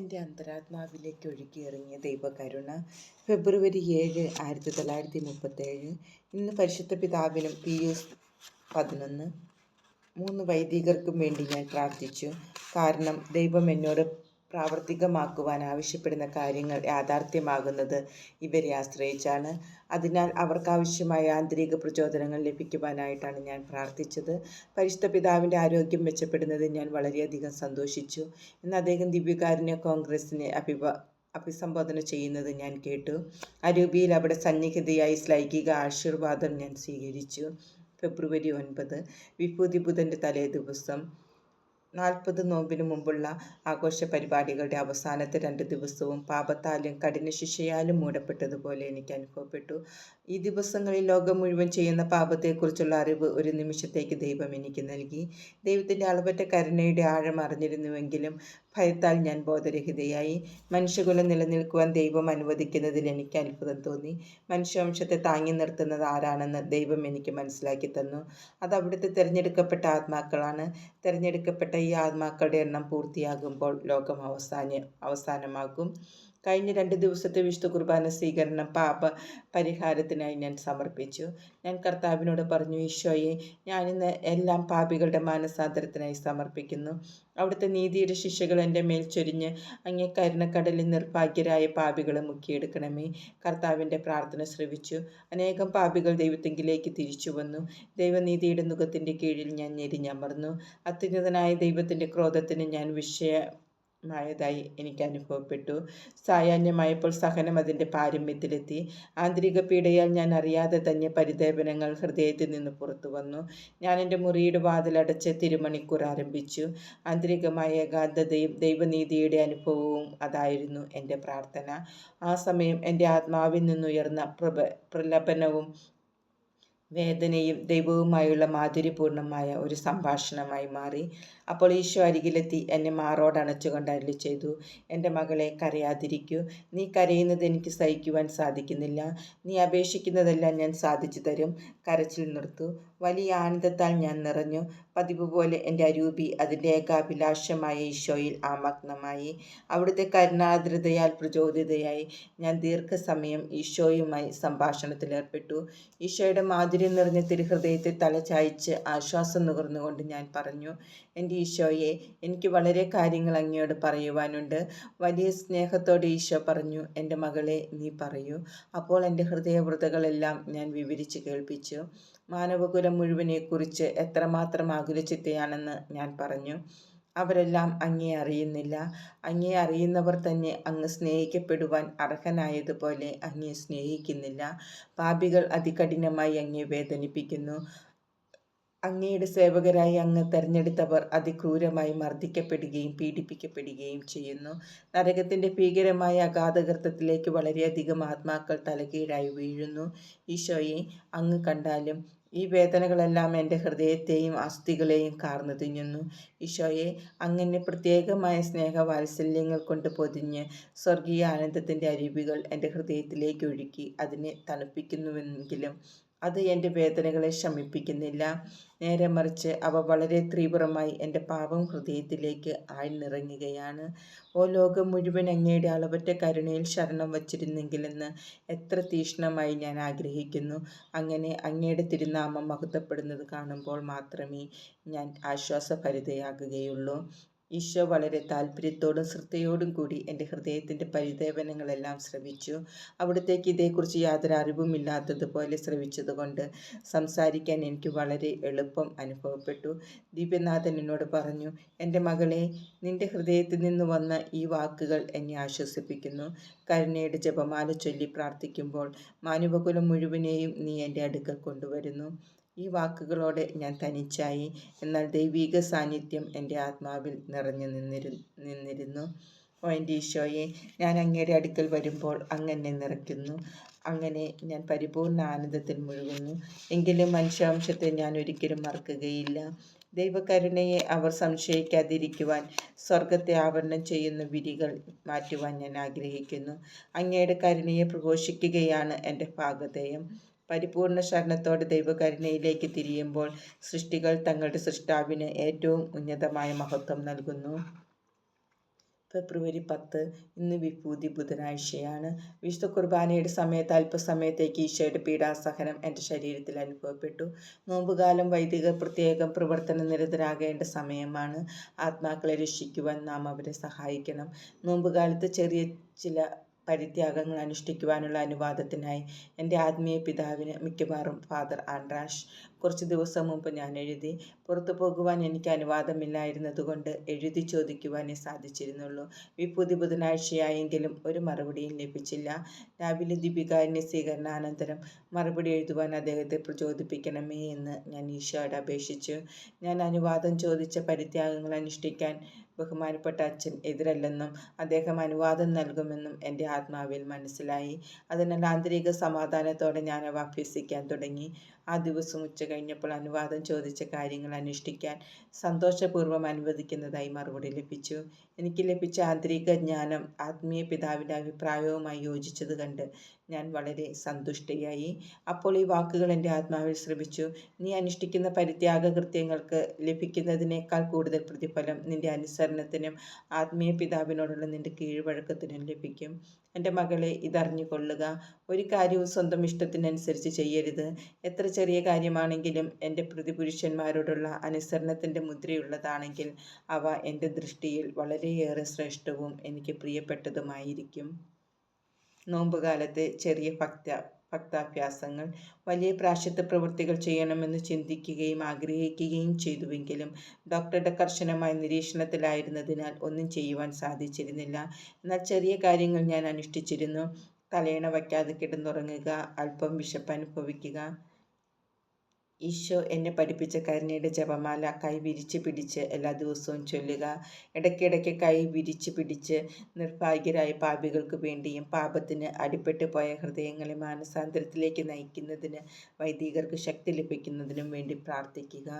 എൻ്റെ അന്തരാത്മാവിലേക്ക് ഒഴുകിയിറങ്ങിയ ദൈവകരുണ. ഫെബ്രുവരി 7, 1937. ഇന്ന് പരിശുദ്ധ പിതാവിനും പിയൂസ് 11 3 വൈദികർക്കും വേണ്ടി ഞാൻ പ്രാർത്ഥിച്ചു. കാരണം ദൈവം എന്നോട് പ്രാവർത്തികമാക്കുവാൻ ആവശ്യപ്പെടുന്ന കാര്യങ്ങൾ യാഥാർത്ഥ്യമാകുന്നത് ഇവരെ ആശ്രയിച്ചാണ്. അതിനാൽ അവർക്കാവശ്യമായ ആന്തരിക പ്രചോദനങ്ങൾ ലഭിക്കുവാനായിട്ടാണ് ഞാൻ പ്രാർത്ഥിച്ചത്. പരിശുദ്ധ പിതാവിൻ്റെ ആരോഗ്യം മെച്ചപ്പെടുന്നതിൽ ഞാൻ വളരെയധികം സന്തോഷിച്ചു. ഇന്ന് അദ്ദേഹം ദിവ്യകാരുണ്യ കോൺഗ്രസിനെ അഭിസംബോധന ചെയ്യുന്നത് ഞാൻ കേട്ടു. അരൂപിയിൽ അവിടെ സന്നിഹിതയായി ശ്ലൈകിക ആശീർവാദം ഞാൻ സ്വീകരിച്ചു. ഫെബ്രുവരി 9 വിഭൂതി ബുധൻ്റെ തലേ ദിവസം. 40 നോമ്പിന് മുമ്പുള്ള ആഘോഷ പരിപാടികളുടെ അവസാനത്തെ 2 ദിവസവും പാപത്താലും കഠിന ശിക്ഷയാലും മൂടപ്പെട്ടതുപോലെ എനിക്ക് അനുഭവപ്പെട്ടു. ഈ ദിവസങ്ങളിൽ ലോകം മുഴുവൻ ചെയ്യുന്ന പാപത്തെക്കുറിച്ചുള്ള അറിവ് ഒരു നിമിഷത്തേക്ക് ദൈവം എനിക്ക് നൽകി. ദൈവത്തിൻ്റെ അളവറ്റ കരുണയുടെ ആഴം അറിഞ്ഞിരുന്നുവെങ്കിലും ഭയത്താൽ ഞാൻ ബോധരഹിതയായി. മനുഷ്യകുലം നിലനിൽക്കുവാൻ ദൈവം അനുവദിക്കുന്നതിൽ എനിക്ക് അത്ഭുതം തോന്നി. മനുഷ്യവംശത്തെ താങ്ങി നിർത്തുന്നത് ആരാണെന്ന് ദൈവം എനിക്ക് മനസ്സിലാക്കി തന്നു. അത് അവിടുത്തെ തിരഞ്ഞെടുക്കപ്പെട്ട ആത്മാക്കളാണ്. തിരഞ്ഞെടുക്കപ്പെട്ട ഈ ആത്മാക്കളുടെ എണ്ണം പൂർത്തിയാകുമ്പോൾ ലോകം അവസാനമാകും. കഴിഞ്ഞ 2 ദിവസത്തെ വിശുദ്ധ കുർബാന സ്വീകരണം പാപ പരിഹാരത്തിനായി ഞാൻ സമർപ്പിച്ചു. ഞാൻ കർത്താവിനോട് പറഞ്ഞു, ഈശോയെ, ഞാനിന്ന് എല്ലാം പാപികളുടെ മാനസാന്തരത്തിനായി സമർപ്പിക്കുന്നു. അവിടുത്തെ നീതിയുടെ ശിക്ഷകൾ എൻ്റെ മേൽ ചൊരിഞ്ഞ് അങ്ങേ കരുണക്കടലിൽ നിർഭാഗ്യരായ പാപികളെ മുക്കിയെടുക്കണമേ. കർത്താവിൻ്റെ പ്രാർത്ഥന ശ്രവിച്ചു. അനേകം പാപികൾ ദൈവത്തെങ്കിലേക്ക് തിരിച്ചു വന്നു. ദൈവനീതിയുടെ നുകത്തിൻ്റെ കീഴിൽ ഞാൻ ഞെരിഞ്ഞമർന്നു. അത്യുന്നതനായ ദൈവത്തിൻ്റെ ക്രോധത്തിന് ഞാൻ വിഷയമായതായി എനിക്ക് അനുഭവപ്പെട്ടു. സായാഹ്നമായപ്പോൾ സഹനം അതിൻ്റെ പാരമ്യത്തിലെത്തി. ആന്തരിക പീഡയാൽ ഞാൻ അറിയാതെ തന്നെ പരിദേവനങ്ങൾ ഹൃദയത്തിൽ നിന്ന് പുറത്തു വന്നു. ഞാൻ എൻ്റെ മുറിയുടെ വാതിലടച്ച് തിരുമണിക്കൂർ ആരംഭിച്ചു. ആന്തരികമായ ഏകാന്തതയും ദൈവനീതിയുടെ അനുഭവവും അതായിരുന്നു എൻ്റെ പ്രാർത്ഥന. ആ സമയം എൻ്റെ ആത്മാവിൽ നിന്നുയർന്ന പ്രലപനവും വേദനയും ദൈവവുമായുള്ള മാധുര്യപൂർണമായ ഒരു സംഭാഷണമായി മാറി. അപ്പോൾ ഈശോ അരികിലെത്തി എന്നെ മാറോടണച്ചുകൊണ്ട് അരുളിച്ചെയ്തു, എൻ്റെ മകളെ, കരയാതിരിക്കൂ. നീ കരയുന്നത് എനിക്ക് സഹിക്കുവാൻ സാധിക്കുന്നില്ല. നീ അപേക്ഷിക്കുന്നതെല്ലാം ഞാൻ സാധിച്ചു തരും. കരച്ചിൽ നിർത്തു. വലിയ ആനന്ദത്താൽ ഞാൻ നിറഞ്ഞു. പതിവ് പോലെ എൻ്റെ അരൂപി അതിൻ്റെ ഏകാഭിലാഷമായ ഈശോയിൽ ആമഗ്നമായി. അവിടുത്തെ കരുണാർദ്രതയാൽ പ്രചോദിതയായി ഞാൻ ദീർഘസമയം ഈശോയുമായി സംഭാഷണത്തിലേർപ്പെട്ടു. ഈശോയുടെ മാധുര്യം നിറഞ്ഞ തിരുഹൃദയത്തെ തലചായ്ച്ച് ആശ്വാസം നുകർന്നുകൊണ്ട് ഞാൻ പറഞ്ഞു, എൻ്റെ ഈശോയെ, എനിക്ക് വളരെ കാര്യങ്ങൾ അങ്ങയോട് പറയുവാനുണ്ട്. വലിയ സ്നേഹത്തോടെ ഈശോ പറഞ്ഞു, എൻ്റെ മകളെ, നീ പറയൂ. അപ്പോൾ എൻ്റെ ഹൃദയവ്രതകളെല്ലാം ഞാൻ വിവരിച്ച് കേൾപ്പിച്ചു. മാനവകുലം മുഴുവനെക്കുറിച്ച് എത്രമാത്രം ആകുലചിത്തയാണെന്ന് ഞാൻ പറഞ്ഞു. അവരെല്ലാം അങ്ങയെ അറിയുന്നില്ല. അങ്ങയെ അറിയുന്നവർ തന്നെ അങ്ങ് സ്നേഹിക്കപ്പെടുവാൻ അർഹനായതുപോലെ അങ്ങയെ സ്നേഹിക്കുന്നില്ല. പാപികൾ അതികഠിനമായി അങ്ങയെ വേദനിപ്പിക്കുന്നു. അങ്ങയുടെ സേവകരായി അങ്ങ് തെരഞ്ഞെടുത്തവർ അതിക്രൂരമായി മർദ്ദിക്കപ്പെടുകയും പീഡിപ്പിക്കപ്പെടുകയും ചെയ്യുന്നു. നരകത്തിൻ്റെ ഭീകരമായ അഗാധഗർത്തത്തിലേക്ക് വളരെയധികം ആത്മാക്കൾ തലകീഴായി വീഴുന്നു. ഈശോയെ, അങ്ങ് കണ്ടാലും ഈ വേദനകളെല്ലാം എൻ്റെ ഹൃദയത്തെയും അസ്ഥികളെയും കാർന്നു തിന്നുന്നു. ഈശോയെ, അങ്ങനെ പ്രത്യേകമായ സ്നേഹവാത്സല്യങ്ങൾ കൊണ്ട് പൊതിഞ്ഞ് സ്വർഗീയ ആനന്ദത്തിൻ്റെ അരുവികൾ എൻ്റെ ഹൃദയത്തിലേക്ക് ഒഴുക്കി അതിനെ തണുപ്പിക്കുന്നുവെങ്കിലും അത് എൻ്റെ വേദനകളെ ശമിപ്പിക്കുന്നില്ല. നേരെ മറിച്ച് അവ വളരെ തീവ്രമായി എൻ്റെ പാപം ഹൃദയത്തിലേക്ക് ആഴ്ന്നിറങ്ങുകയാണ്. ഓ ലോകം മുഴുവൻ അങ്ങയുടെ അളവറ്റ കരുണയിൽ ശരണം വച്ചിരുന്നെങ്കിലെന്ന് എത്ര തീക്ഷ്ണമായി ഞാൻ ആഗ്രഹിക്കുന്നു. അങ്ങനെ അങ്ങയുടെ തിരുനാമം മഹത്വപ്പെടുന്നത് കാണുമ്പോൾ മാത്രമേ ഞാൻ ആശ്വാസഭരിതയാകുകയുള്ളൂ. ഈശോ വളരെ താല്പര്യത്തോടും ശ്രദ്ധയോടും കൂടി എൻ്റെ ഹൃദയത്തിൻ്റെ പരിദേവനങ്ങളെല്ലാം ശ്രവിച്ചു. അവിടത്തേക്ക് ഇതേക്കുറിച്ച് യാതൊരു അറിവുമില്ലാത്തതുപോലെ ശ്രവിച്ചതുകൊണ്ട് സംസാരിക്കാൻ എനിക്ക് വളരെ എളുപ്പം അനുഭവപ്പെട്ടു. ദിവ്യനാഥൻ എന്നോട് പറഞ്ഞു, എൻ്റെ മകളെ, നിൻ്റെ ഹൃദയത്തിൽ നിന്ന് വന്ന ഈ വാക്കുകൾ എന്നെ ആശ്വസിപ്പിക്കുന്നു. കരുണയുടെ ജപമാല ചൊല്ലി പ്രാർത്ഥിക്കുമ്പോൾ മാനവകുലം മുഴുവനെയും നീ എൻ്റെ അടുക്കൽ കൊണ്ടുവരുന്നു. ഈ വാക്കുകളോടെ ഞാൻ തനിച്ചായി. എന്നാൽ ദൈവീക സാന്നിധ്യം എൻ്റെ ആത്മാവിൽ നിറഞ്ഞു നിന്നിരുന്നു. ഓ എൻ്റെ ഈശോയെ, ഞാൻ അങ്ങയുടെ അടുക്കൽ വരുമ്പോൾ അങ്ങ് എന്നെ നിറയ്ക്കുന്നു. അങ്ങനെ ഞാൻ പരിപൂർണ ആനന്ദത്തിൽ മുഴുകുന്നു. എങ്കിലും മനുഷ്യവംശത്തെ ഞാൻ ഒരിക്കലും മറക്കുകയില്ല. ദൈവകരുണയെ അവർ സംശയിക്കാതിരിക്കുവാൻ സ്വർഗത്തെ ആവരണം ചെയ്യുന്ന വിരികൾ മാറ്റുവാൻ ഞാൻ ആഗ്രഹിക്കുന്നു. അങ്ങയുടെ കരുണയെ പ്രഘോഷിക്കുകയാണ് എൻ്റെ ഭാഗധേയം. പരിപൂർണ ശരണത്തോടെ ദൈവകരുണയിലേക്ക് തിരിയുമ്പോൾ സൃഷ്ടികൾ തങ്ങളുടെ സൃഷ്ടാവിന് ഏറ്റവും ഉന്നതമായ മഹത്വം നൽകുന്നു. ഫെബ്രുവരി 10 ഇന്ന് വിഭൂതി ബുധനാഴ്ചയാണ്. വിശുദ്ധ കുർബാനയുടെ സമയത്ത് അല്പസമയത്തേക്ക് ഈശോയുടെ പീഡാസഹനം എൻ്റെ ശരീരത്തിൽ അനുഭവപ്പെട്ടു. നോമ്പുകാലം വൈദികർ പ്രത്യേകം പ്രവർത്തനനിരതരാകേണ്ട സമയമാണ്. ആത്മാക്കളെ രക്ഷിക്കുവാൻ നാം അവരെ സഹായിക്കണം. നോമ്പുകാലത്ത് ചെറിയ ചില പരിത്യാഗങ്ങൾ അനുഷ്ഠിക്കുവാനുള്ള അനുവാദത്തിനായി എൻ്റെ ആത്മീയ പിതാവിന്, മിക്കവാറും ഫാദർ ആൻഡ്രാഷ്, കുറച്ച് ദിവസം മുമ്പ് ഞാൻ എഴുതി. പുറത്തു പോകുവാൻ എനിക്ക് അനുവാദമില്ലായിരുന്നതുകൊണ്ട് എഴുതി ചോദിക്കുവാനേ സാധിച്ചിരുന്നുള്ളൂ. വിഭൂതി ബുധനാഴ്ചയായെങ്കിലും ഒരു മറുപടിയും ലഭിച്ചില്ല. രാവിലെ ദീപികാരുണ്യ സ്വീകരണാനന്തരം മറുപടി എഴുതുവാൻ അദ്ദേഹത്തെ പ്രചോദിപ്പിക്കണമേ എന്ന് ഞാൻ ഈശോയോട് അപേക്ഷിച്ചു. ഞാൻ അനുവാദം ചോദിച്ച പരിത്യാഗങ്ങൾ അനുഷ്ഠിക്കാൻ ബഹുമാനപ്പെട്ട അച്ഛൻ എതിരല്ലെന്നും അദ്ദേഹം അനുവാദം നൽകുമെന്നും എൻ്റെ ആത്മാവിൽ മനസ്സിലായി. അതിനാൽ ആന്തരിക സമാധാനത്തോടെ ഞാൻ അവ അഭ്യസിക്കാൻ തുടങ്ങി. ആ ദിവസം ഉച്ച കഴിഞ്ഞപ്പോൾ അനുവാദം ചോദിച്ച കാര്യങ്ങൾ അനുഷ്ഠിക്കാൻ സന്തോഷപൂർവ്വം അനുവദിക്കുന്നതായി മറുപടി ലഭിച്ചു. എനിക്ക് ലഭിച്ച ആന്തരിക ജ്ഞാനം ആത്മീയ പിതാവിൻ്റെ അഭിപ്രായവുമായി യോജിച്ചത് കണ്ട് ഞാൻ വളരെ സന്തുഷ്ടയായി. അപ്പോൾ ഈ വാക്കുകൾ എൻ്റെ ആത്മാവിൽ ശ്രവിച്ചു. നീ അനുഷ്ഠിക്കുന്ന പരിത്യാഗ കൃത്യങ്ങൾക്ക് ലഭിക്കുന്നതിനേക്കാൾ കൂടുതൽ പ്രതിഫലം നിന്റെ അനുസരണത്തിനും ആത്മീയ പിതാവിനോടുള്ള നിന്റെ കീഴ്വഴക്കത്തിനും ലഭിക്കും. എൻ്റെ മകളെ, ഇതറിഞ്ഞുകൊള്ളുക. ഒരു കാര്യവും സ്വന്തം ഇഷ്ടത്തിനനുസരിച്ച് ചെയ്യരുത്. എത്ര ചെറിയ കാര്യമാണെങ്കിലും എൻ്റെ പ്രതിപുരുഷന്മാരോടുള്ള അനുസരണത്തിൻ്റെ മുദ്രയുള്ളതാണെങ്കിൽ അവ എൻ്റെ ദൃഷ്ടിയിൽ വളരെയേറെ ശ്രേഷ്ഠവും എനിക്ക് പ്രിയപ്പെട്ടതുമായിരിക്കും. നോമ്പുകാലത്തെ ചെറിയ ഭക്താഭ്യാസങ്ങൾ. വലിയ പ്രായശ്ചിത്ത പ്രവൃത്തികൾ ചെയ്യണമെന്ന് ചിന്തിക്കുകയും ആഗ്രഹിക്കുകയും ചെയ്തുവെങ്കിലും ഡോക്ടറുടെ കർശനമായ നിരീക്ഷണത്തിലായിരുന്നതിനാൽ ഒന്നും ചെയ്യുവാൻ സാധിച്ചിരുന്നില്ല. എന്നാൽ ചെറിയ കാര്യങ്ങൾ ഞാൻ അനുഷ്ഠിച്ചിരുന്നു. തലയണ വയ്ക്കാതെ കിടന്നുറങ്ങുക, അല്പം വിശപ്പ് അനുഭവിക്കുക, ഈശോ എന്നെ പഠിപ്പിച്ച കരുണയുടെ ജപമാല കൈ വിരിച്ച് പിടിച്ച് എല്ലാ ദിവസവും ചൊല്ലുക. ഇടയ്ക്കിടയ്ക്ക് കൈ വിരിച്ച് പിടിച്ച് നിർഭാഗ്യരായ പാപികൾക്ക് വേണ്ടിയും പാപത്തിന് അടിപ്പെട്ടു പോയ ഹൃദയങ്ങളെ മാനസാന്തരത്തിലേക്ക് നയിക്കുന്നതിന് വൈദികർക്ക് ശക്തി ലഭിക്കുന്നതിനും വേണ്ടി പ്രാർത്ഥിക്കുക.